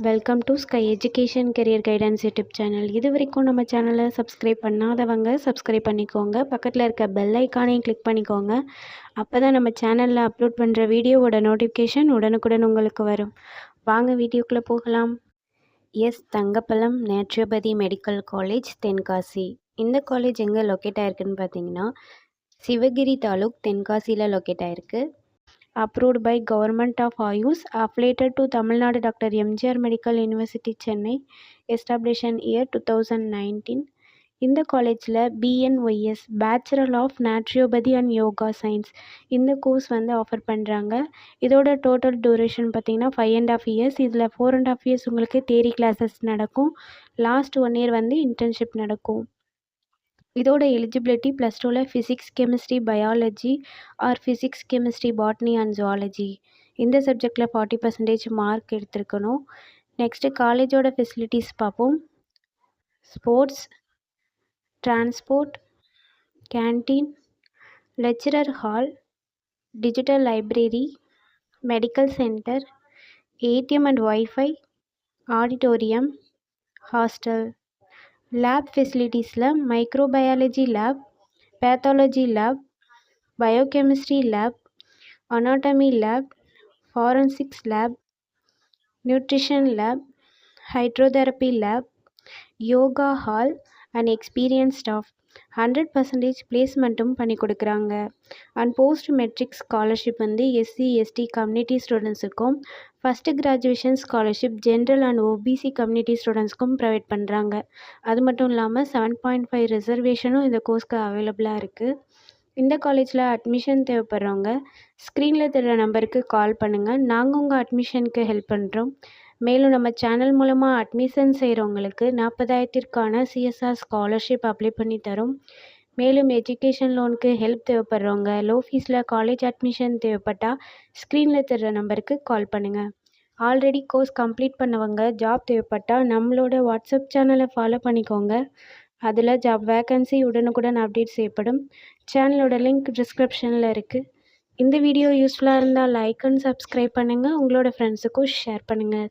Welcome to sky education career guidance YouTube channel. இது வரைக்கும் நம்ம சேனலை சப்ஸ்கிரைப் பண்ணாதவங்க சப்ஸ்கிரைப் பண்ணிக்கோங்க. பக்கத்தில் இருக்க பெல் ஐக்கானையும் கிளிக் பண்ணிக்கோங்க. அப்போ தான் நம்ம சேனலில் அப்லோட் பண்ணுற வீடியோவோட நோட்டிஃபிகேஷன் உடனுக்குடன் உங்களுக்கு வரும். வாங்க வீடியோக்குள்ளே போகலாம். S Thangappazham naturopathy medical college Tenkasi. இந்த காலேஜ் எங்கே லொக்கேட் ஆகிருக்குன்னு பார்த்தீங்கன்னா சிவகிரி தாலுக் தென்காசியில் லொக்கேட் ஆகிருக்கு. Approved by Government of Ayush, affiliated to Tamil Nadu Dr. MGR Medical University Chennai, established in year 2019. இந்த காலேஜில் BNYS bachelor of naturopathy and yoga science இந்த கோர்ஸ் ஆஃபர் பண்ணுறாங்க. இதோட டோட்டல் டூரேஷன் பார்த்திங்கன்னா 5.5 years. இதில் 4.5 years உங்களுக்கு தியரி கிளாஸஸ் நடக்கும். Last 1 year internship நடக்கும். இதோட எலிஜிபிலிட்டி +2ல் physics chemistry biology or physics chemistry botany and zoology இந்த சப்ஜெக்டில் 40% மார்க் எடுத்திருக்கணும். நெக்ஸ்ட்டு காலேஜோட ஃபெசிலிட்டிஸ் பார்ப்போம். Sports, transport, canteen, lecturer hall, digital library, medical centre, ATM and wifi, auditorium, hostel. Lab ஃபெசிலிட்டிஸில் microbiology lab, pathology lab, biochemistry lab, anatomy lab, forensics lab, nutrition lab, hydrotherapy lab, yoga hall and experience staff. 100% பிளேஸ்மெண்ட்டும் பண்ணி கொடுக்குறாங்க. And post matric scholarship SC ST community ஸ்டூடெண்ட்ஸுக்கும், first graduation scholarship general and OBC community ஸ்டூடெண்ட்ஸ்க்கும் provide பண்ணுறாங்க. அது மட்டும் இல்லாமல் 7.5 ரிசர்வேஷனும் இந்த கோர்ஸ்க்கு அவைலபிளாக இருக்குது. இந்த காலேஜில் அட்மிஷன் தேவைப்படுறவங்க ஸ்க்ரீனில் தெரிகிற நம்பருக்கு கால் பண்ணுங்கள். நாங்கள் உங்கள் அட்மிஷனுக்கு ஹெல்ப் பண்ணுறோம். மேலும் நம்ம சேனல் மூலமாக அட்மிஷன் செய்கிறவங்களுக்கு 40,000க்கான CSR ஸ்காலர்ஷிப் அப்ளை பண்ணி தரோம். மேலும் எஜுகேஷன் லோனுக்கு ஹெல்ப் தேவைப்படுறவங்க, லோ ஃபீஸில் காலேஜ் அட்மிஷன் தேவைப்பட்டால் ஸ்க்ரீனில் தெரிகிற நம்பருக்கு கால் பண்ணுங்கள். ஆல்ரெடி கோர்ஸ் கம்ப்ளீட் பண்ணவங்க ஜாப் தேவைப்பட்டால் நம்மளோட வாட்ஸ்அப் சேனலை ஃபாலோ பண்ணிக்கோங்க. அதில் ஜாப் வேக்கன்சி உடனுக்குடன் அப்டேட் செய்யப்படும். சேனலோட லிங்க் டிஸ்கிரிப்ஷனில் இருக்குது. இந்த வீடியோ யூஸ்ஃபுல்லாக இருந்தால் லைக் அண்ட் சப்ஸ்கிரைப் பண்ணுங்கள். உங்களோட ஃப்ரெண்ட்ஸுக்கும் ஷேர் பண்ணுங்கள்.